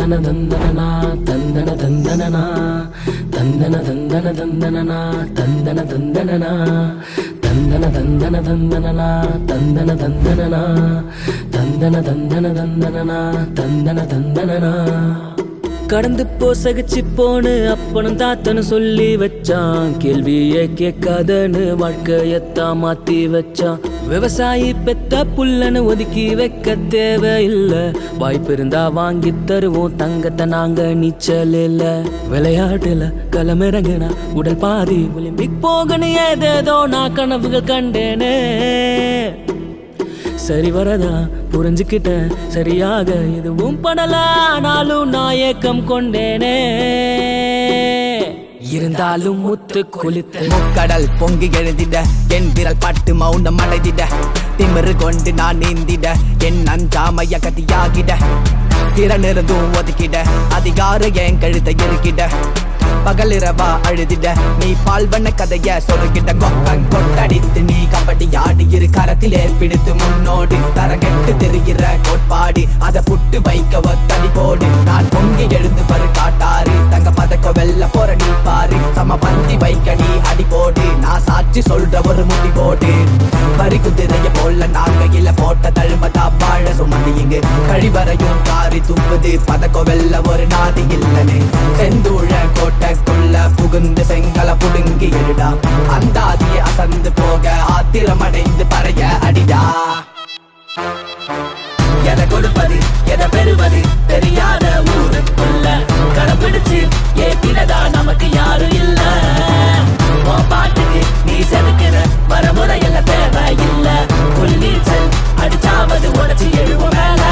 தந்தன தந்தன தந்தன தந்தன தந்தன தந்தன தந்தன தந்தன தந்தன தந்தன தந்தன தந்தன தந்தன தந்தன தந்தன தந்தன தந்தன தந்தன கடந்து போ சகிச்சு போன்னு அப்பனும் தாத்தனும் சொல்லி வச்சான். கேள்வியே கேட்காதன்னு வாழ்க்கையத்தான் மாத்தி வச்சான். விவசாயி பெத்த புல்லன்னு ஒதுக்கி வைக்க தேவையில்லை. வாய்ப்பு இருந்தா வாங்கி தருவோம் தங்கத்தை நாங்க நீச்சல் இல்ல. விளையாட்டுல களமிறங்குனா உடல் பாதி ஒலிம்பிக் போகணும் ஏதேதோ நான் கனவுகள் கண்டேனே. சரி வரதா புரிஞ்சுக்கிட்டேன் சரியாக எதுவும் படல. ஆனாலும் நான் ஏக்கம் கொண்டேனே. இருந்தாலும் முத்து குளித்த முக்கடல் பொங்கி எழுதிட என் விரல் பட்டு மௌனம் அடைதிட. திமிரு கொண்டு நான் நீந்திட என் அஞ்சாமைய கதியாகிட. திறனிருந்தும் ஒதுக்கிட அதிகார என் கழுத்தை இருக்கிட. பகலிரவா அழுதிட நீ பால்வண்ண கதைய சொருகிட்ட. கொப்பன் கொட்டடித்து நீ கபடி ஆடி இரு கரத்திலே பிடித்து முன்னோடு. தரகெட்டு தெரிகிற கோட்பாடு அதை புட்டு வைக்க ஒத்தடி போடு. நான் பொங்கி எழுந்து வரு காட்டாறு தங்க பதக்க வெல்ல போற நீ பாரு. சம பந்தி வைக்க நீ அடி போடு. நான் சாட்சி சொல்ற ஒரு முடி போடு. பறி குதிரைய போல நாங்க இல்ல போட்ட தழுமதா வாழ சுமந்து இங்கு கழிவறையும் காரி துப்புது. பதக்க வெல்ல ஒரு நாதி இல்லனே. செந்தூழ கோட்டைக்குள்ள புகுந்து செங்கல புடுங்கி எழுடா. அந்தாதியை அசந்து போக ஆத்திரமடைந்து பறைய அடிடா. எதை கொடுப்பது எதை பெறுவது தெரியாத ஊருக்குள்ள கடைப்பிடிச்சு ஏத்தினதா நமக்கு யாரும் இல்ல. பாட்டுக்கு நீ செதுக்கிற வரமுறை எல்லாம் தேவை இல்ல. புல் நீச்சல் அடிச்சாவது உடச்சி எழுவும் மேல.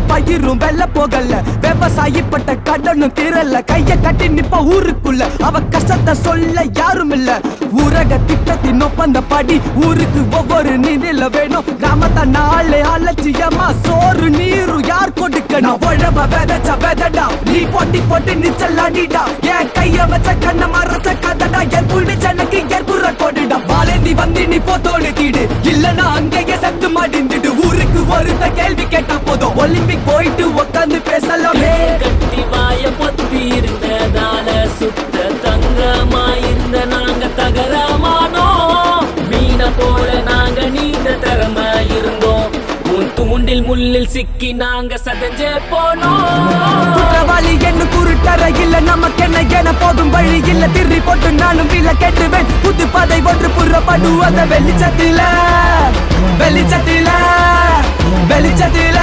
பயிரும் வெள்ள போகல விவசாயி பட்ட கடனும் தீரல. கைய கட்டி நிப்ப ஊருக்குள்ள அவ கஷ்டத்தை சொல்ல யாரும் இல்ல. ஊரக திட்டத்தின் ஒப்பந்த படி ஊருக்கு ஒவ்வொரு நிதில வேணும். கிராமத்த நாளே அலட்சியமா சோறு நீரு யார் கொடுக்க. நான் உழவ விதைச்ச விதடா நீ போட்டி போட்டு நிச்சல் அடிடா. என் கைய வச்ச கண்ண மரச்ச கதடா. என் புள்ளி சென்னைக்கு ஏற்புற கொடுடா. வாழேந்தி வந்து நீ போத்தோடு தீடு இல்லனா அங்கேயே சத்து மடிந்துடு. ஊருக்கு ஒருத்த கேள்வி கேட்டா போதும் ஒலிம்பிக் போயிட்டு உட்காந்து பேசலாம். கட்டி வாய பொத்தி இருந்ததால சுத்த தங்கமாயிருந்த நாங்க தகரமானோம். மீன போல நாங்க நீண்ட திறமை இருந்தோம். தூண்டில் முள்ளில் சிக்கி நாங்க சதஞ்சே போனோம். குற்றவாளி என்ன குருட்டற இல்ல நமக்கு என்ன என போதும் வழி இல்ல. திரி போட்டு நானும் வீல கேட்டுவேன். புது பதை ஒன்று புறப்படுவத வெளிச்சத்தில வெளிச்சத்தில வெளிச்சத்தில.